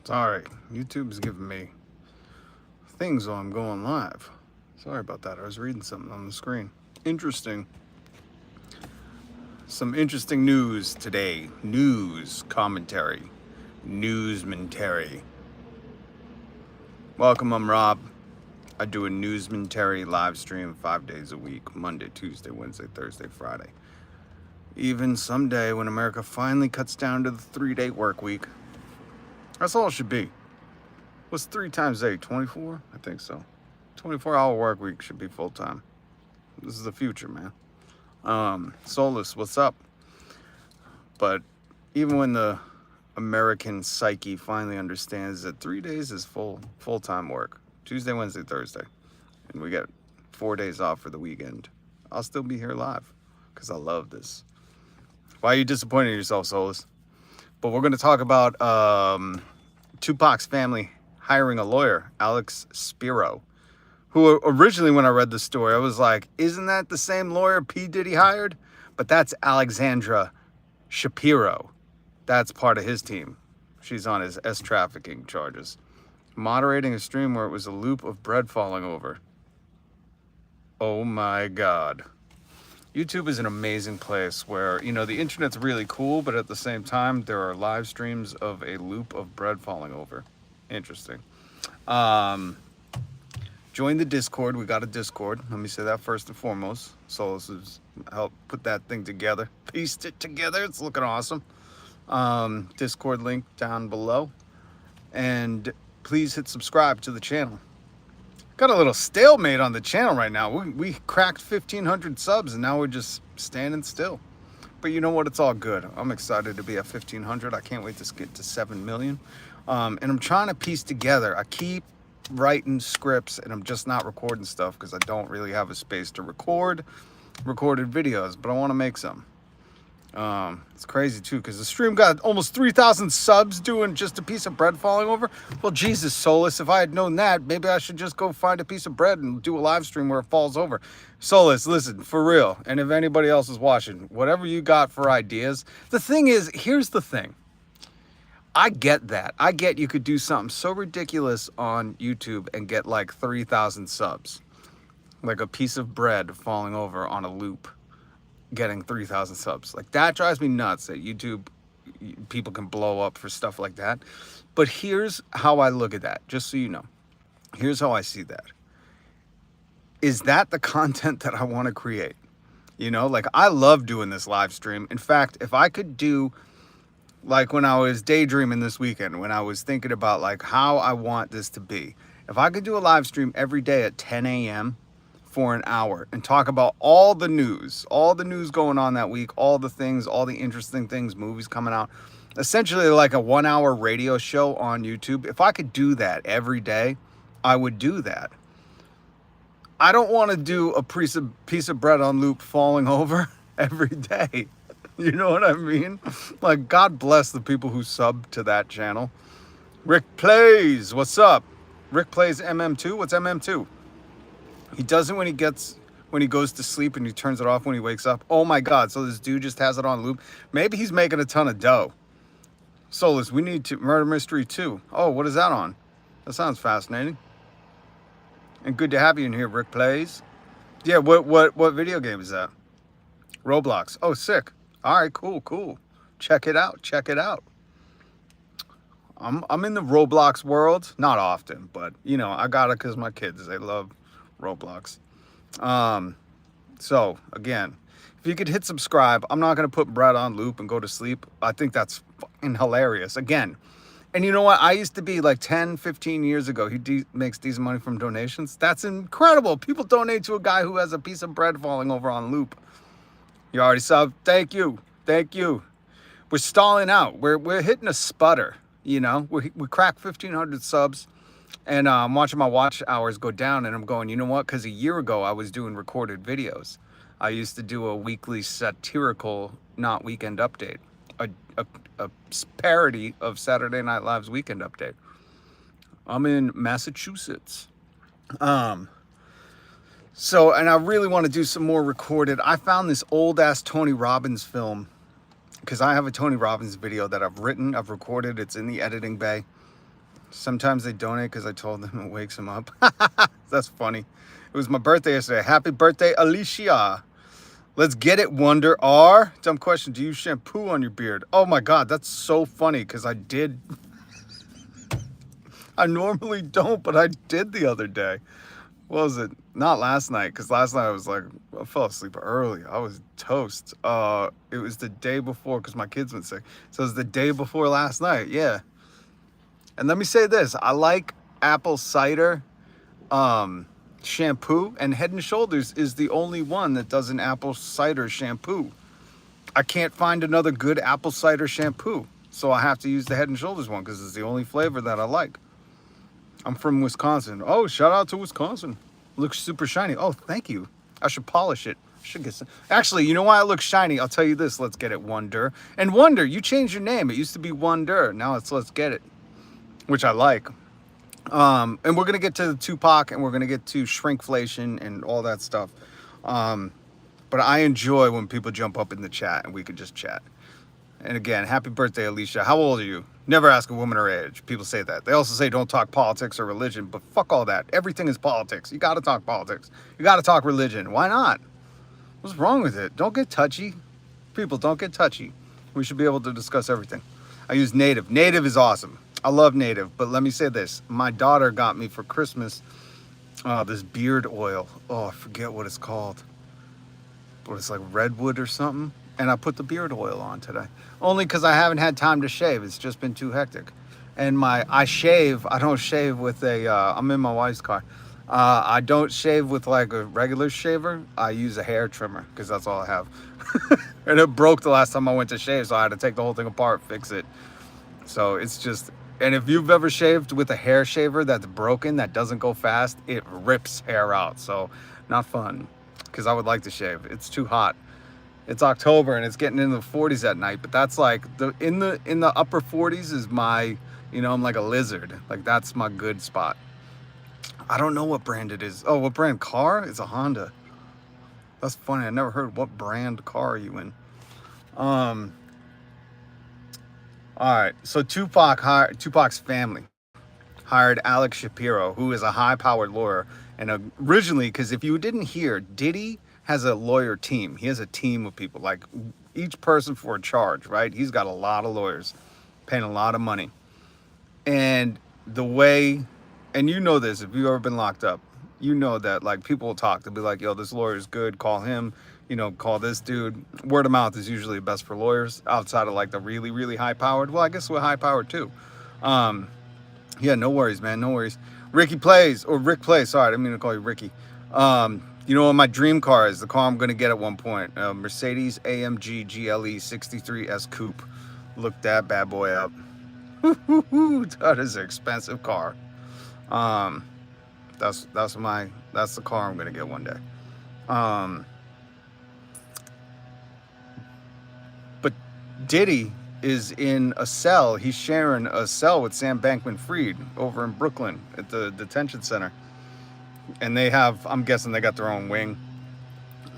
Sorry, YouTube's giving me things while I'm going live. Sorry about that. I was reading something on the screen. Interesting. Some interesting news today. News commentary. Newsmentary. Welcome, I'm Rob. I do a newsmentary live stream 5 days a week, Monday, Tuesday, Wednesday, Thursday, Friday. Even someday when America finally cuts down to the 3-day work week. That's all it should be. What's 3 times 8? 24? I think so. 24-hour work week should be full time. This is the future, man. Solus, what's up? But even when the American psyche finally understands that 3 days is full-time work, Tuesday, Wednesday, Thursday, and we get 4 days off for the weekend, I'll still be here live because I love this. Why are you disappointed in yourself, Solus? But we're going to talk about Tupac's family hiring a lawyer, Alex Spiro, who originally, when I read the story, I was like, isn't that the same lawyer P. Diddy hired? But that's Alexandra Shapiro. That's part of his team. She's on his trafficking charges. Moderating a stream where it was a loop of bread falling over. Oh my God. YouTube is an amazing place where, the internet's really cool, but at the same time, there are live streams of a loop of bread falling over. Interesting. Join the Discord. We got a Discord. Let me say that first and foremost. Solus has helped put that thing together. Pieced it together. It's looking awesome. Discord link down below. And please hit subscribe to the channel. Got a little stalemate on the channel right now. We cracked 1,500 subs and now we're just standing still. But you know what? It's all good. I'm excited to be at 1,500. I can't wait to get to 7 million. And I'm trying to piece together. I keep writing scripts and I'm just not recording stuff because I don't really have a space to recorded videos, but I want to make some. It's crazy too because the stream got almost 3,000 subs doing just a piece of bread falling over. Well, Jesus, Solus, if I had known that, maybe I should just go find a piece of bread and do a live stream where it falls over. Solus, listen, for real, and if anybody else is watching, whatever you got for ideas. The thing is, here's the thing. I get that. I get you could do something so ridiculous on YouTube and get like 3,000 subs. Like a piece of bread falling over on a loop, getting 3,000 subs. Like that drives me nuts that YouTube people can blow up for stuff like that. But here's how I look at that, just so you know. Here's how I see that. Is that the content that I want to create? Like I love doing this live stream. In fact, if I could do, like when I was daydreaming this weekend, when I was thinking about like how I want this to be, if I could do a live stream every day at 10 a.m. for an hour and talk about all the news going on that week, all the things, all the interesting things, movies coming out, essentially like a 1-hour radio show on YouTube. If I could do that every day, I would do that. I don't want to do a piece of bread on loop falling over every day. You know what I mean? Like, God bless the people who sub to that channel. Rick Plays, what's up? Rick Plays MM2? What's MM2? He does it when he goes to sleep and he turns it off when he wakes up. Oh my God, so this dude just has it on loop. Maybe he's making a ton of dough. Solus, we need to Murder Mystery 2. Oh, what is that on? That sounds fascinating. And good to have you in here, Rick Plays. Yeah, what video game is that? Roblox. Oh, sick. All right, cool. Check it out. I'm in the Roblox world. Not often, but, I got it because my kids, they love Roblox. So, again, if you could hit subscribe, I'm not going to put bread on loop and go to sleep. I think that's fucking hilarious. Again, and you know what? I used to be like 10, 15 years ago. He makes decent money from donations. That's incredible. People donate to a guy who has a piece of bread falling over on loop. You already subbed. Thank you. We're stalling out. We're hitting a sputter. We cracked 1,500 subs, and I'm watching my watch hours go down, and I'm going, you know what? Because a year ago I was doing recorded videos. I used to do a weekly satirical, not weekend update, a parody of Saturday Night Live's Weekend Update. I'm in Massachusetts. So, and I really want to do some more recorded. I found this old ass Tony Robbins film because I have a Tony Robbins video that I've written, I've recorded. It's in the editing bay. Sometimes they donate because I told them it wakes them up. That's funny. It was my birthday yesterday. Happy birthday, Alicia. Let's get it, Wonder R. Dumb question. Do you shampoo on your beard? Oh my God, that's so funny because I did. I normally don't, but I did the other day. What was it? Not last night, because last night I fell asleep early. I was toast. It was the day before because my kids went sick. So it was the day before last night. Yeah. And let me say this. I like apple cider shampoo, and Head and Shoulders is the only one that does an apple cider shampoo. I can't find another good apple cider shampoo. So I have to use the Head and Shoulders one because it's the only flavor that I like. I'm from Wisconsin. Oh, shout out to Wisconsin. Looks super shiny. Oh, thank you. I should polish it. Should get some. Actually, you know why it looks shiny? I'll tell you this. Let's get it, Wonder. And Wonder, you changed your name. It used to be Wonder. Now it's Let's Get It, which I like. And we're going to get to the Tupac, and we're going to get to Shrinkflation and all that stuff. But I enjoy when people jump up in the chat and we could just chat. And again, happy birthday, Alicia. How old are you? Never ask a woman her age. People say that. They also say don't talk politics or religion, but fuck all that. Everything is politics. You got to talk politics. You got to talk religion. Why not? What's wrong with it? Don't get touchy. People, don't get touchy. We should be able to discuss everything. I use Native. Native is awesome. I love Native, but let me say this. My daughter got me for Christmas this beard oil. Oh, I forget what it's called. But it's like redwood or something. And I put the beard oil on today. Only because I haven't had time to shave. It's just been too hectic. And I shave. I don't shave with I'm in my wife's car. I don't shave with like a regular shaver. I use a hair trimmer because that's all I have. And it broke the last time I went to shave, so I had to take the whole thing apart, fix it. So it's just, and if you've ever shaved with a hair shaver that's broken, that doesn't go fast, it rips hair out. So not fun, because I would like to shave. It's too hot. It's October and it's getting into the 40s at night, but that's like in the upper 40s is my, I'm like a lizard. Like that's my good spot. I don't know what brand it is. Oh, what brand car? It's a Honda. That's funny. I never heard what brand car are you in. All right. So Tupac's family hired Alex Spiro, who is a high-powered lawyer. And originally, because if you didn't hear, Diddy has a lawyer team. He has a team of people, like each person for a charge, right? He's got a lot of lawyers paying a lot of money. And the way, and you know this, if you've ever been locked up, you know that like people will talk. They'll be like, yo, this lawyer is good. Call him, call this dude. Word of mouth is usually the best for lawyers outside of like the really, really high powered. Well, I guess we're high powered too. Yeah, no worries, man. No worries. Rick plays. Sorry, I didn't mean to call you Ricky. You know what my dream car is? The car I'm going to get at one point. Mercedes AMG GLE 63S Coupe. Look that bad boy up. That is an expensive car. That's the car I'm going to get one day. But Diddy is in a cell. He's sharing a cell with Sam Bankman-Fried over in Brooklyn at the detention center. And I'm guessing they got their own wing.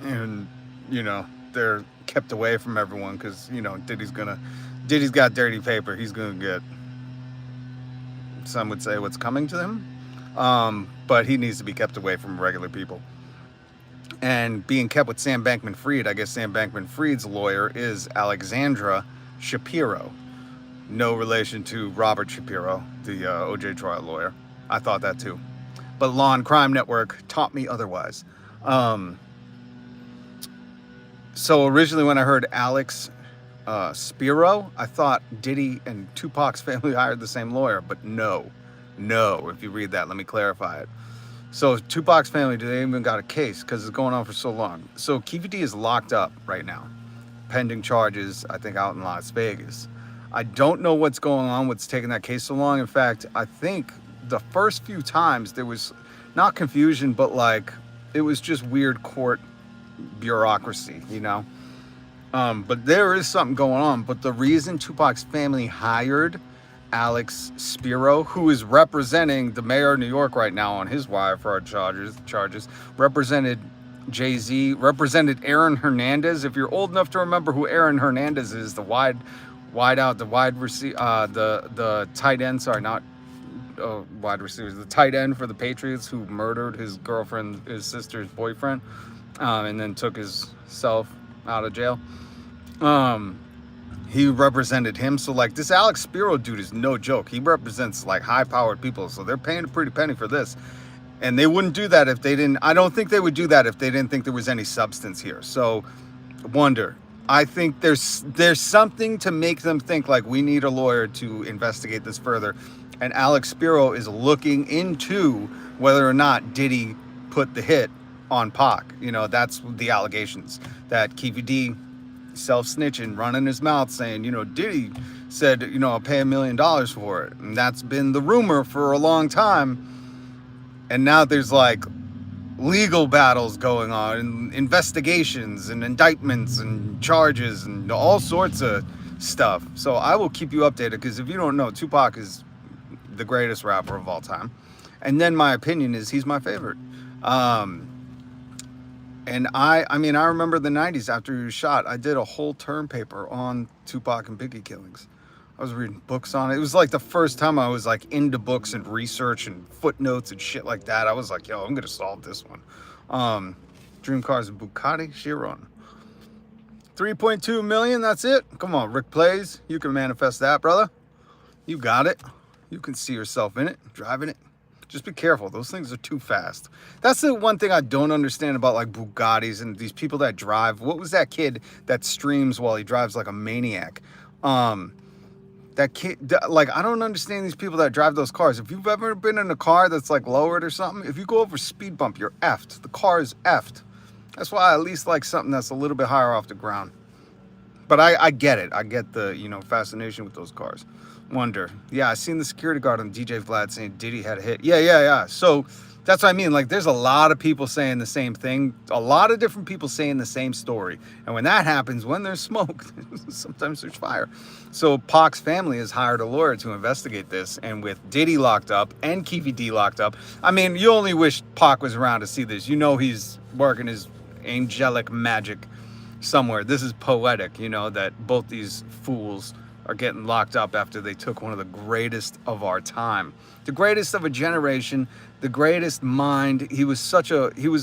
And, they're kept away from everyone because, Diddy's got dirty paper. He's going to get, some would say, what's coming to him. But he needs to be kept away from regular people. And being kept with Sam Bankman-Fried, I guess Sam Bankman-Fried's lawyer is Alexandra Shapiro. No relation to Robert Shapiro, the OJ trial lawyer. I thought that too. But Law and Crime Network taught me otherwise. So originally when I heard Alex Spiro, I thought Diddy and Tupac's family hired the same lawyer, but no. If you read that, let me clarify it. So Tupac's family, they even got a case because it's going on for so long. So Keefe D is locked up right now, pending charges, I think, out in Las Vegas. I don't know what's going on, what's taking that case so long. In fact, I think the first few times there was not confusion, but like it was just weird court bureaucracy, but there is something going on. But the reason Tupac's family hired Alex Spiro, who is representing the mayor of New York right now on his wire fraud charges, represented Jay-Z, represented Aaron Hernandez. If you're old enough to remember who Aaron Hernandez is, the tight end, wide receivers, the tight end for the Patriots who murdered his girlfriend, his sister's boyfriend, and then took himself out of jail. He represented him. So like this Alex Spiro dude is no joke. He represents like high-powered people. So they're paying a pretty penny for this. And they wouldn't do that if they didn't. I don't think they would do that if they didn't think there was any substance here. So wonder. I think there's something to make them think like we need a lawyer to investigate this further. And Alex Spiro is looking into whether or not Diddy put the hit on Pac. You know, that's the allegations that Keefy D self-snitching, running his mouth saying, you know, Diddy said, you know, I'll pay $1 million for it. And that's been the rumor for a long time. And now there's like legal battles going on and investigations and indictments and charges and all sorts of stuff. So I will keep you updated because if you don't know, Tupac is the greatest rapper of all time. And then my opinion is he's my favorite. And I mean, I remember the 90s after he was shot, I did a whole term paper on Tupac and Biggie killings. I was reading books on it. It was like the first time I was like into books and research and footnotes and shit like that. I was like, yo, I'm going to solve this one. Dream cars and Bugatti Chiron. 3.2 million, that's it. Come on, Rick Plays. You can manifest that, brother. You got it. You can see yourself in it, driving it. Just be careful. Those things are too fast. That's the one thing I don't understand about like Bugattis and these people that drive. What was that kid that streams while he drives like a maniac? That kid, like, I don't understand these people that drive those cars. If you've ever been in a car that's like lowered or something, if you go over a speed bump, you're effed. The car is effed. That's why I at least like something that's a little bit higher off the ground. But I get it. I get the, you know, fascination with those cars. Wonder. Yeah, I seen the security guard on DJ Vlad saying Diddy had a hit. Yeah. So that's what I mean. Like, there's a lot of people saying the same thing. A lot of different people saying the same story. And when that happens, when there's smoke, sometimes there's fire. So Pac's family has hired a lawyer to investigate this. And with Diddy locked up and Keefy D locked up, I mean, you only wish Pac was around to see this. You know he's working his angelic magic somewhere. This is poetic, you know, that both these fools are getting locked up after they took one of the greatest of our time, the greatest of a generation, the greatest mind. He was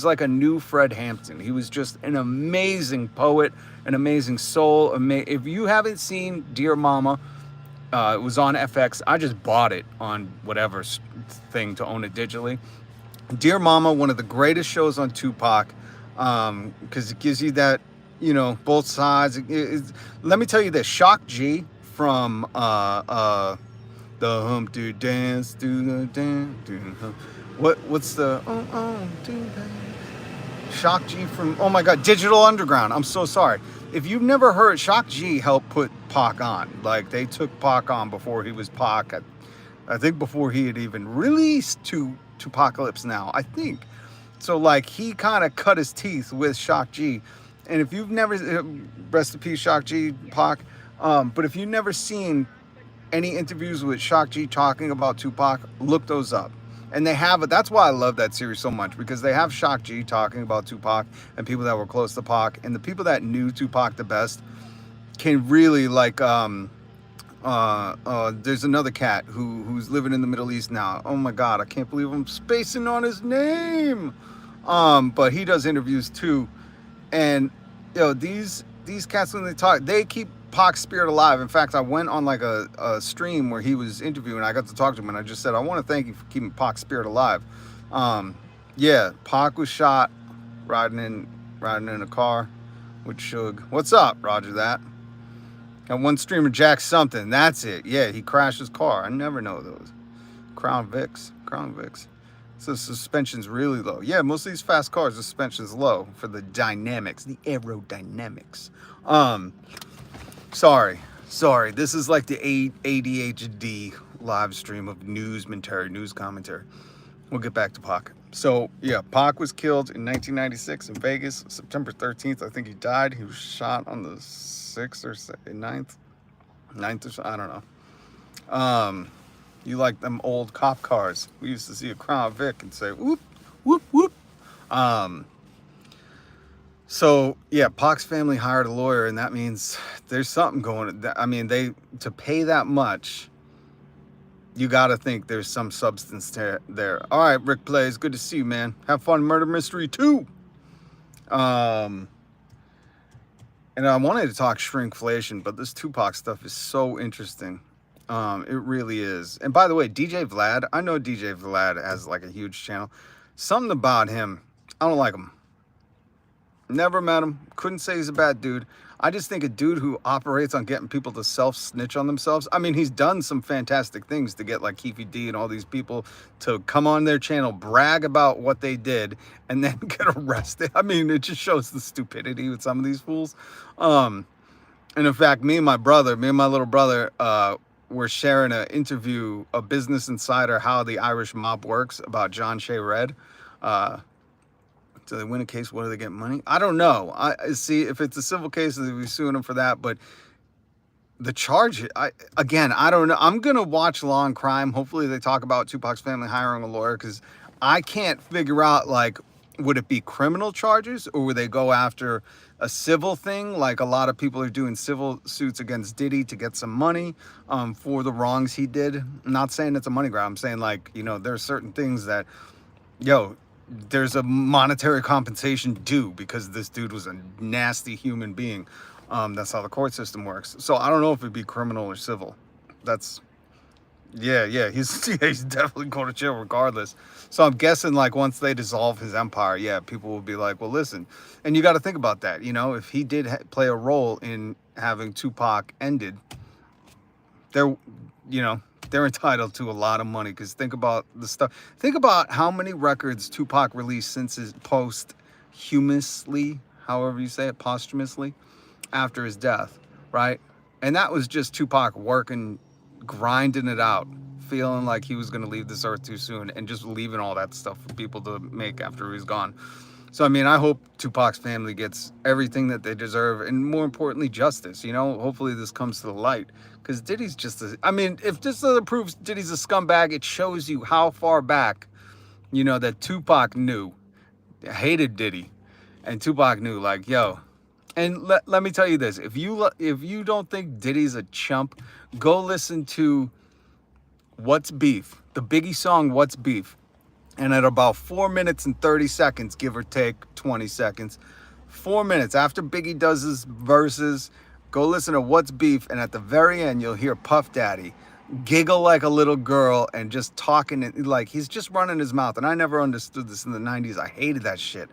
like a new Fred Hampton. He was just an amazing poet, an amazing soul. If you haven't seen Dear Mama, it was on FX. I just bought it on whatever thing to own it digitally. Dear Mama, one of the greatest shows on Tupac, because it gives you that, you know, both sides. Let me tell you this, Shock G from the Humpty Dance, do the dance, do the what's the do that? Shock G from, oh my god, Digital Underground. I'm so sorry. If you've never heard, Shock G helped put Pac on. Like, they took Pac on before he was Pac. I think before he had even released Tupacalypse Now, I think. So like, he kind of cut his teeth with Shock G. And if you've never, rest in peace, Shock G, Pac. But if you've never seen any interviews with Shock G talking about Tupac, look those up. And they have it. That's why I love that series so much, because they have Shock G talking about Tupac and people that were close to Pac, and the people that knew Tupac the best can really like. There's another cat who's living in the Middle East now. Oh my God, I can't believe I'm spacing on his name. But he does interviews too, and you know, these cats, when they talk, they keep Pac's spirit alive. In fact, I went on like a stream where he was interviewing. I got to talk to him, and I just said, I want to thank you for keeping Pac's spirit alive. Yeah, Pac was shot riding in a car with Suge. What's up? Roger that. Got one streamer, Jack something. That's it. Yeah, he crashed his car. I never know those. Crown Vics. So suspension's really low. Yeah, most of these fast cars, the suspension's low for the dynamics, the aerodynamics. Sorry. This is like the ADHD live stream of news commentary. We'll get back to Pac. So yeah, Pac was killed in 1996 in Vegas, September 13th. I think he died. He was shot on the 6th or 9th or so, I don't know. You like them old cop cars. We used to see a Crown Vic and say, whoop, whoop, whoop. So yeah, Pac's family hired a lawyer, and that means there's something going on. I mean, to pay that much, you got to think there's some substance there. All right, Rick Plays, good to see you, man. Have fun, Murder Mystery 2. And I wanted to talk shrinkflation, but this Tupac stuff is so interesting. It really is. And by the way, DJ Vlad, I know DJ Vlad has like a huge channel. Something about him, I don't like him. Never met him. Couldn't say he's a bad dude. I just think a dude who operates on getting people to self-snitch on themselves. I mean, he's done some fantastic things to get like Keefy D and all these people to come on their channel, brag about what they did, and then get arrested. I mean, it just shows the stupidity with some of these fools. And in fact, me and my little brother, were sharing an interview, a Business Insider, How the Irish Mob Works, about John Shea Red. Do they win a case? What do they get money? I don't know. I see if it's a civil case, they'll be suing them for that. But the charge, I don't know. I'm gonna watch Law and Crime. Hopefully, they talk about Tupac's family hiring a lawyer, because I can't figure out, like, would it be criminal charges or would they go after a civil thing? Like a lot of people are doing civil suits against Diddy to get some money for the wrongs he did. I'm not saying it's a money grab. I'm saying, like, you know, there are certain things that, there's a monetary compensation due because this dude was a nasty human being. That's how the court system works. So I don't know if it'd be criminal or civil. That's, he's definitely going to jail regardless. So I'm guessing, like, once they dissolve his empire, people will be like, well, listen. And you got to think about that. You know, if he did play a role in having Tupac ended, they're entitled to a lot of money, because think about the stuff. Think about how many records Tupac released since his posthumously, however you say it, posthumously, after his death, right? And that was just Tupac working, grinding it out, feeling like he was going to leave this earth too soon, and just leaving all that stuff for people to make after he was gone. So, I mean, I hope Tupac's family gets everything that they deserve, and more importantly, justice. You know, hopefully this comes to the light, because Diddy's just if this other proves Diddy's a scumbag, it shows you how far back, that Tupac knew, hated Diddy, and Tupac knew, like, and let me tell you this, if you don't think Diddy's a chump, go listen to What's Beef, the Biggie song, What's Beef. And at about 4 minutes and 30 seconds, give or take 20 seconds, 4 minutes after Biggie does his verses, go listen to What's Beef. And at the very end, you'll hear Puff Daddy giggle like a little girl and just talking like he's just running his mouth. And I never understood this in the 90s. I hated that shit.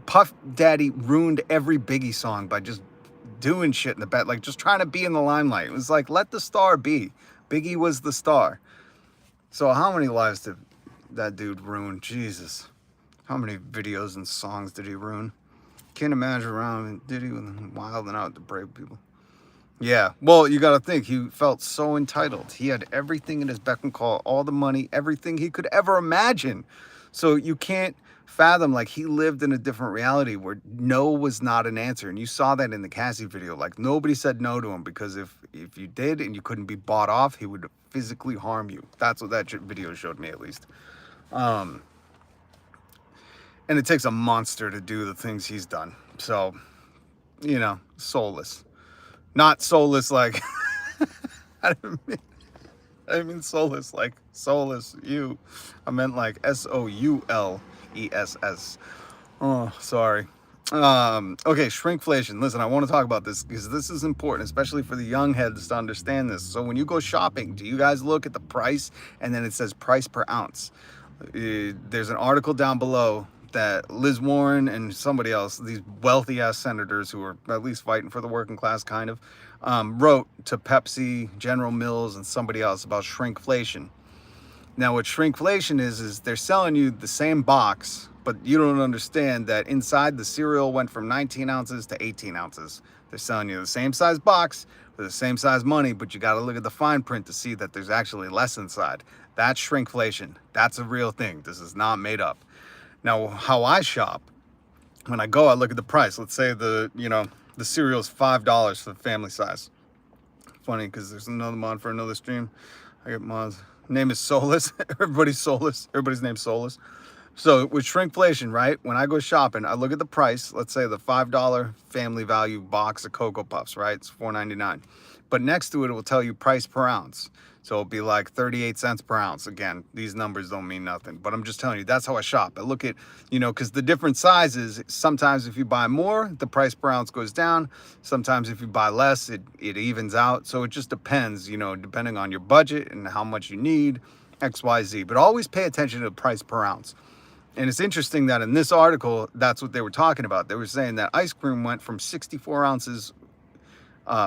Puff Daddy ruined every Biggie song by just doing shit in the back, like just trying to be in the limelight. It was like, let the star be. Biggie was the star. So how many lives did that dude ruined? Jesus, how many videos and songs did he ruin? Can't imagine around Diddy wilding out to brave people. Yeah, well, you got to think, he felt so entitled. He had everything in his beck and call, all the money, everything he could ever imagine. So you can't fathom, like, he lived in a different reality where no was not an answer. And you saw that in the Cassie video. Like, nobody said no to him, because if you did and you couldn't be bought off, he would physically harm you. That's what that video showed me, at least. And it takes a monster to do the things he's done. So, soulless. Not soulless like, I didn't mean soulless like soulless you. I meant like SOULESS. Oh, sorry. Okay, shrinkflation. Listen, I want to talk about this because this is important, especially for the young heads to understand this. So when you go shopping, do you guys look at the price and then it says price per ounce? There's an article down below that Liz Warren and somebody else, these wealthy ass senators who are at least fighting for the working class, kind of, wrote to Pepsi, General Mills, and somebody else about shrinkflation. Now, what shrinkflation is they're selling you the same box, but you don't understand that inside the cereal went from 19 ounces to 18 ounces. They're selling you the same size box for the same size money, but you got to look at the fine print to see that there's actually less inside. That's shrinkflation. That's a real thing. This is not made up. Now, how I shop, when I go, I look at the price. Let's say the cereal is $5 for the family size. Funny, because there's another mod for another stream. I get mods. Name is Soulless. Everybody's Soulless. Everybody's name's Soulless. So with shrinkflation, right? When I go shopping, I look at the price. Let's say the $5 family value box of Cocoa Puffs, right? It's $4.99. But next to it, it will tell you price per ounce. So it'll be like 38 cents per ounce. Again, these numbers don't mean nothing, but I'm just telling you, that's how I shop. I look at, because the different sizes, sometimes if you buy more, the price per ounce goes down. Sometimes if you buy less, it evens out. So it just depends, depending on your budget and how much you need, XYZ. But always pay attention to the price per ounce. And it's interesting that in this article, that's what they were talking about. They were saying that ice cream went from 64 ounces,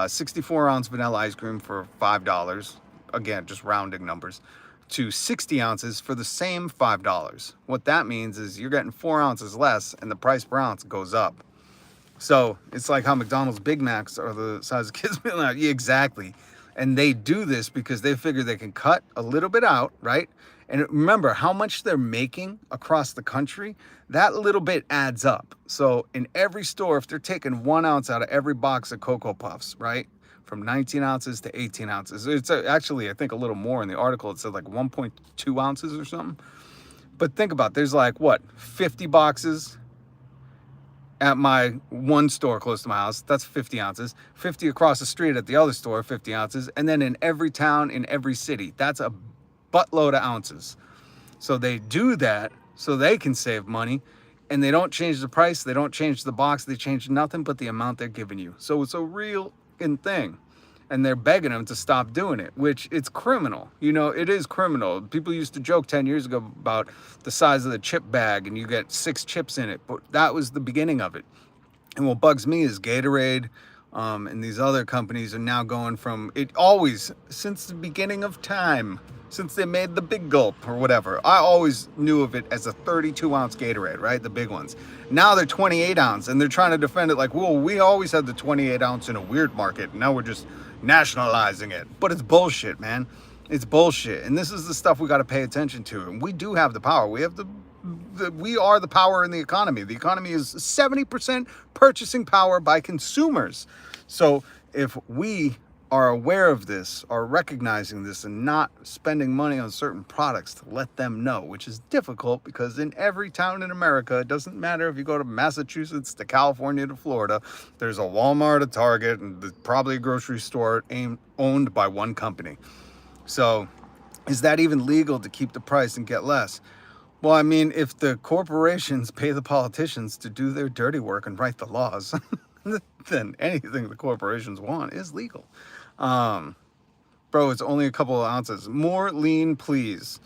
64 ounce vanilla ice cream for $5. Again, just rounding numbers, to 60 ounces for the same $5. What that means is you're getting 4 ounces less and the price per ounce goes up. So it's like how McDonald's Big Macs are the size of kids' meal now. Yeah, exactly. And they do this because they figure they can cut a little bit out, right? And remember how much they're making across the country, that little bit adds up. So in every store, if they're taking 1 ounce out of every box of Cocoa Puffs, right? From 19 ounces to 18 ounces. It's actually, I think, a little more in the article. It said like 1.2 ounces or something. But think about it. There's like, 50 boxes at my one store close to my house. That's 50 ounces. 50 across the street at the other store, 50 ounces. And then in every town, in every city, that's a buttload of ounces. So they do that so they can save money, and they don't change the price, they don't change the box, they change nothing but the amount they're giving you. So it's a real thing. And they're begging them to stop doing it, which it's criminal. It is criminal. People used to joke 10 years ago about the size of the chip bag and you get 6 chips in it, but that was the beginning of it. And what bugs me is Gatorade, and these other companies are now going from it always, since the beginning of time, since they made the Big Gulp or whatever. I always knew of it as a 32-ounce Gatorade, right? The big ones. Now they're 28 ounce and they're trying to defend it like, well, we always had the 28 ounce in a weird market. And now we're just nationalizing it. But it's bullshit, man. It's bullshit. And this is the stuff we got to pay attention to. And we do have the power. We have we are the power in the economy. The economy is 70% purchasing power by consumers. So if we are aware of this, are recognizing this, and not spending money on certain products to let them know, which is difficult because in every town in America, it doesn't matter if you go to Massachusetts to California to Florida, there's a Walmart, a Target, and probably a grocery store owned by one company. So is that even legal to keep the price and get less? Well, I mean, if the corporations pay the politicians to do their dirty work and write the laws, then anything the corporations want is legal. Bro, it's only a couple of ounces. More lean, please.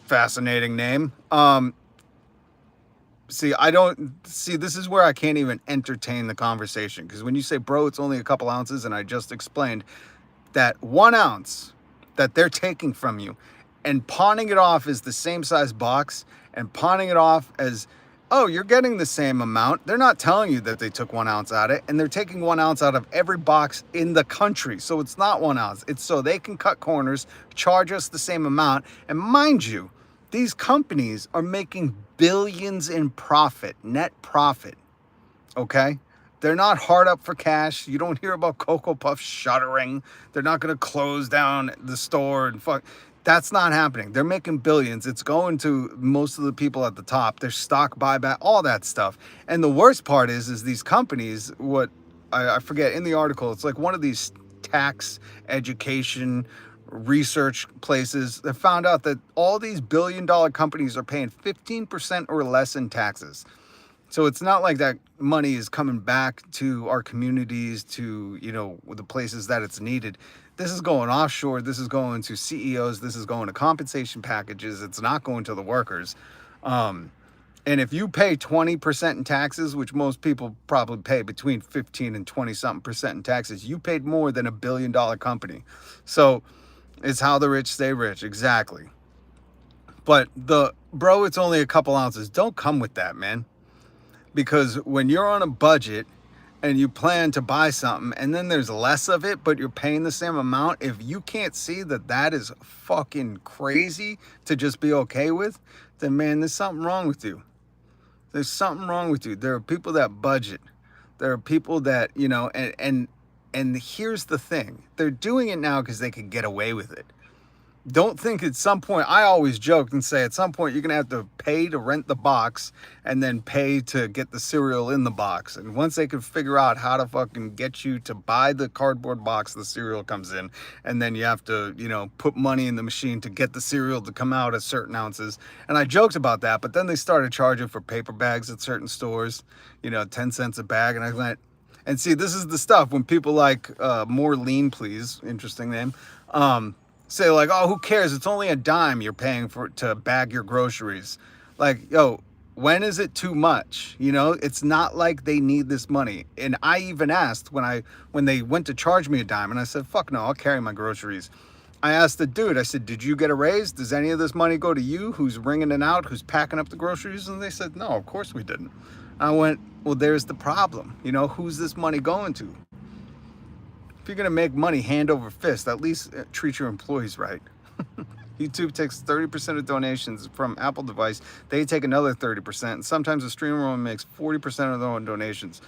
Fascinating name. This is where I can't even entertain the conversation. Because when you say, bro, it's only a couple ounces, and I just explained that 1 ounce that they're taking from you and pawning it off as the same size box and pawning it off as, oh, you're getting the same amount. They're not telling you that they took 1 ounce out of it, and they're taking 1 ounce out of every box in the country. So it's not 1 ounce. It's so they can cut corners, charge us the same amount. And mind you, these companies are making billions in profit, net profit. Okay? They're not hard up for cash. You don't hear about Cocoa Puffs shuttering. They're not going to close down the store and fuck. That's not happening. They're making billions. It's going to most of the people at the top. Their stock buyback, all that stuff. And the worst part is these companies, what I forget in the article, it's like one of these tax, education, research places that found out that all these billion-dollar companies are paying 15% or less in taxes. So it's not like that money is coming back to our communities, to, the places that it's needed. This is going offshore. This is going to CEOs. This is going to compensation packages. It's not going to the workers. And if you pay 20% in taxes, which most people probably pay between 15 and 20-something% in taxes, you paid more than $1 billion company. So it's how the rich stay rich. Exactly. But bro, it's only a couple ounces. Don't come with that, man. Because when you're on a budget and you plan to buy something and then there's less of it, but you're paying the same amount, if you can't see that that is fucking crazy to just be okay with, then man, there's something wrong with you. There's something wrong with you. There are people that budget. There are people that, and here's the thing. They're doing it now because they can get away with it. don't think at some point, I always joke and say at some point you're going to have to pay to rent the box and then pay to get the cereal in the box. And once they can figure out how to fucking get you to buy the cardboard box the cereal comes in, and then you have to, you know, put money in the machine to get the cereal to come out at certain ounces. And I joked about that, but then they started charging for paper bags at certain stores, you know, 10 cents a bag. And I went, and see, this is the stuff when people like More Lean Please, interesting name, say like, oh, who cares? It's only a dime you're paying for to bag your groceries. Like, yo, when is it too much? You know, it's not like they need this money. And I even asked when they went to charge me a dime, and I said, fuck no, I'll carry my groceries. I asked the dude, I said, did you get a raise? Does any of this money go to you? Who's ringing it out? Who's packing up the groceries? And they said, no, of course we didn't. I went, well, there's the problem. You know, who's this money going to? If you're going to make money hand over fist, at least treat your employees right. YouTube takes 30% of donations from Apple device. They take another 30%. And sometimes a streamer only makes 40% of their own donations.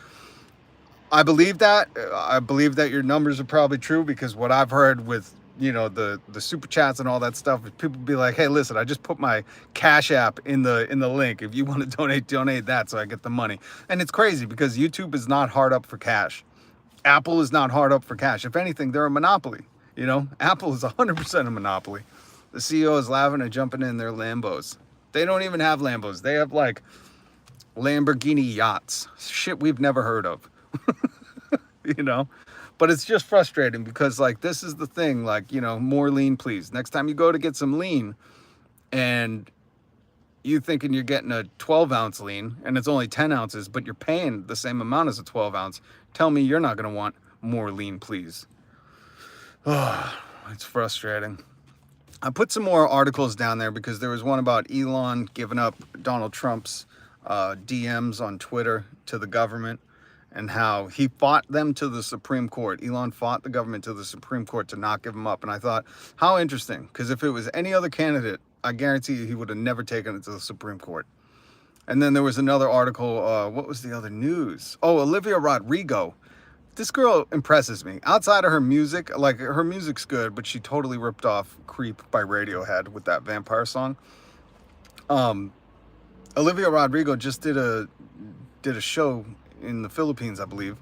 I believe that. I believe that your numbers are probably true, because what I've heard with, you know, the super chats and all that stuff, people be like, hey, listen, I just put my Cash App in the link. If you want to donate that so I get the money. And it's crazy because YouTube is not hard up for cash. Apple is not hard up for cash. If anything, they're a monopoly. You know, Apple is 100% a monopoly. The CEO is laughing and jumping in their Lambos. They don't even have Lambos. They have like Lamborghini yachts. Shit we've never heard of. You know, but it's just frustrating because like, this is the thing, like, you know, more lean, please. Next time you go to get some lean and you thinking you're getting a 12-ounce lean and it's only 10 ounces, but you're paying the same amount as a 12-ounce, tell me you're not going to want more lean, please. Oh, it's frustrating. I put some more articles down there because there was one about Elon giving up Donald Trump's DMs on Twitter to the government, and how he fought them to the Supreme Court. Elon fought the government to the Supreme Court to not give him up. And I thought, how interesting, because if it was any other candidate, I guarantee you he would have never taken it to the Supreme Court. And then there was another article, what was the other news? Oh, Olivia Rodrigo. This girl impresses me. Outside of her music, like, her music's good, but she totally ripped off Creep by Radiohead with that vampire song. Olivia Rodrigo just did a show in the Philippines, I believe,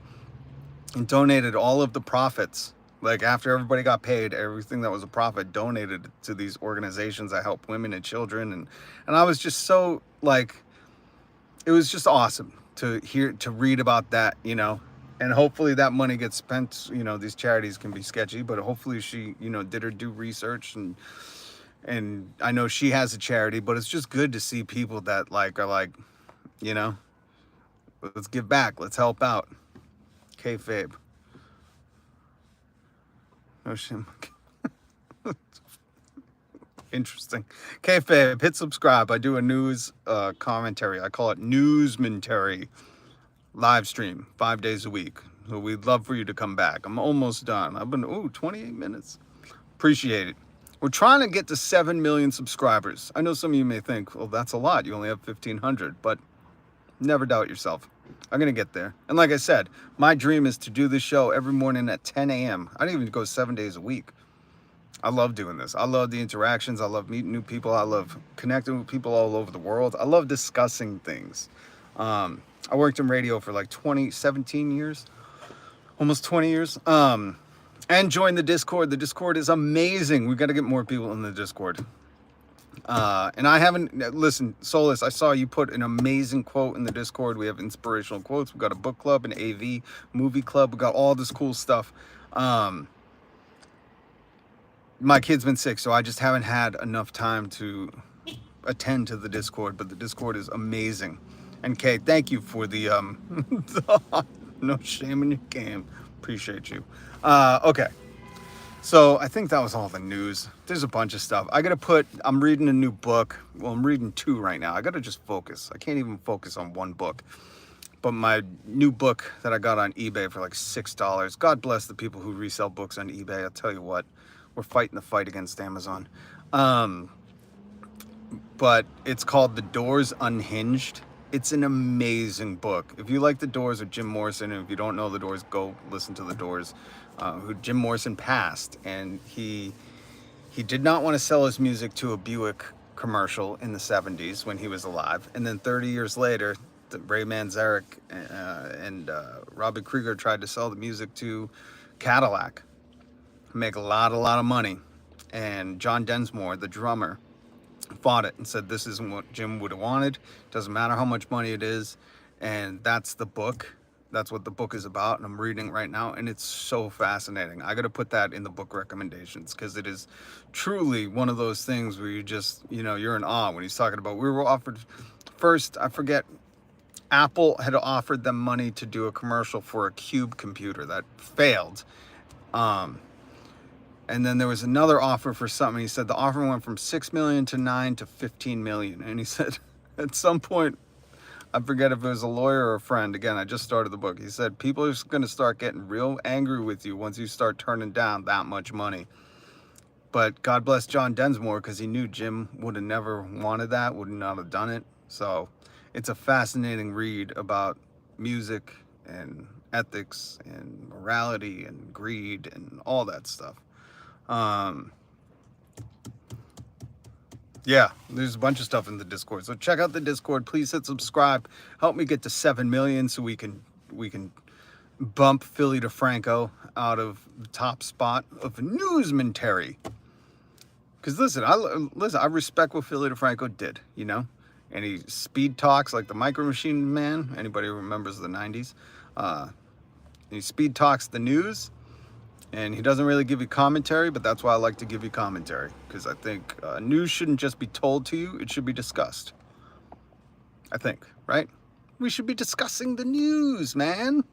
and donated all of the profits. Like, after everybody got paid, everything that was a profit donated to these organizations that help women and children. And I was just so, like, it was just awesome to read about that, you know. And hopefully that money gets spent. You know, these charities can be sketchy, but hopefully she, you know, did her due research. And I know she has a charity, but it's just good to see people that, like, are like, you know, let's give back. Let's help out. Kayfabe. Oh, shit. Interesting. Kayfabe, hit subscribe. I do a news commentary. I call it Newsmentary. Live stream 5 days a week. So we'd love for you to come back. I'm almost done. I've been, 28 minutes. Appreciate it. We're trying to get to 7 million subscribers. I know some of you may think, well, that's a lot. You only have 1,500, but never doubt yourself. I'm going to get there. And like I said, my dream is to do this show every morning at 10 a.m. I don't even go 7 days a week. I love doing this. I love the interactions. I love meeting new people. I love connecting with people all over the world. I love discussing things. I worked in radio for like 17 years, almost 20 years. And joined the Discord. The Discord is amazing. We got to get more people in the Discord. And I haven't, listen, Solus, I saw you put an amazing quote in the Discord. We have inspirational quotes. We've got a book club, an AV movie club. We got all this cool stuff. My kid's been sick, so I just haven't had enough time to attend to the Discord, but the Discord is amazing. And Kay, thank you for the, no shame in your game. Appreciate you. Okay. So I think that was all the news. There's a bunch of stuff. I'm reading a new book. Well, I'm reading 2 right now. I got to just focus. I can't even focus on one book. But my new book that I got on eBay for like $6. God bless the people who resell books on eBay. I'll tell you what, we're fighting the fight against Amazon. But it's called The Doors Unhinged. It's an amazing book. If you like The Doors or Jim Morrison, and if you don't know The Doors, go listen to The Doors. Who Jim Morrison passed, and he He did not want to sell his music to a Buick commercial in the 70s when he was alive. And then 30 years later, Ray Manzarek and Robbie Krieger tried to sell the music to Cadillac, make a lot of money. And John Densmore, the drummer, fought it and said, this isn't what Jim would have wanted. Doesn't matter how much money it is. And that's the book. That's what the book is about. And I'm reading it right now. And it's so fascinating. I got to put that in the book recommendations because it is truly one of those things where you just, you know, you're in awe when he's talking about, we were offered first, I forget, Apple had offered them money to do a commercial for a Cube computer that failed. And then there was another offer for something. He said the offer went from 6 million to 9 to 15 million. And he said at some point, I forget if it was a lawyer or a friend. Again, I just started the book. He said people are going to start getting real angry with you once you start turning down that much money. But God bless John Densmore because he knew Jim would have never wanted that, would not have done it. So it's a fascinating read about music and ethics and morality and greed and all that stuff. Yeah, there's a bunch of stuff in the Discord. So check out the Discord. Please hit subscribe. Help me get to 7 million so we can bump Philly DeFranco out of the top spot of newsmentary. Because listen, I respect what Philly DeFranco did, you know? And he speed talks like the Micro Machine Man. Anybody who remembers the 90s? He speed talks the news. And he doesn't really give you commentary, but that's why I like to give you commentary. Because I think news shouldn't just be told to you, it should be discussed. I think, right? We should be discussing the news, man.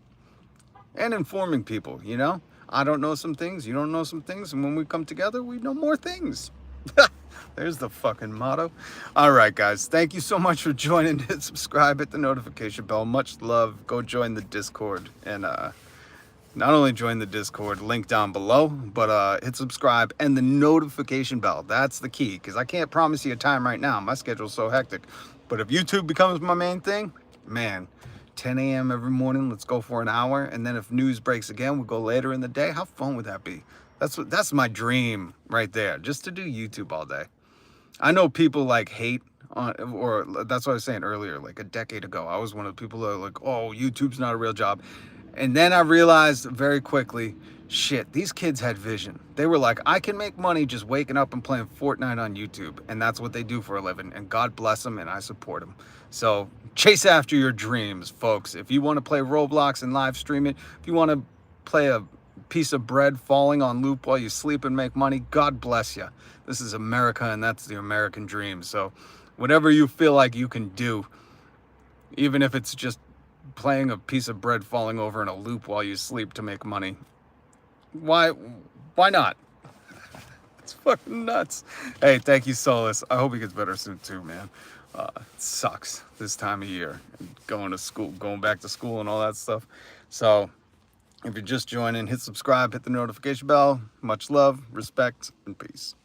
And informing people, you know? I don't know some things, you don't know some things, and when we come together, we know more things. There's the fucking motto. All right, guys. Thank you so much for joining. Hit subscribe, hit the notification bell. Much love. Go join the Discord. And, not only join the Discord, link down below, but hit subscribe and the notification bell. That's the key, because I can't promise you a time right now. My schedule's so hectic. But if YouTube becomes my main thing, man, 10 a.m. every morning, let's go for an hour. And then if news breaks again, we'll go later in the day. How fun would that be? That's my dream right there, just to do YouTube all day. I know people like hate on, or that's what I was saying earlier, like a decade ago, I was one of the people that are like, oh, YouTube's not a real job. And then I realized very quickly, shit, these kids had vision. They were like, I can make money just waking up and playing Fortnite on YouTube. And that's what they do for a living. And God bless them, and I support them. So chase after your dreams, folks. If you want to play Roblox and live stream it, if you want to play a piece of bread falling on loop while you sleep and make money, God bless you. This is America, and that's the American dream. So whatever you feel like you can do, even if it's just playing a piece of bread falling over in a loop while you sleep to make money, why not? It's fucking nuts. Hey, thank you, Solus. I hope he gets better soon too, man. It sucks this time of year, going back to school and all that stuff. So if you're just joining, hit subscribe, hit the notification bell. Much love, respect, and peace.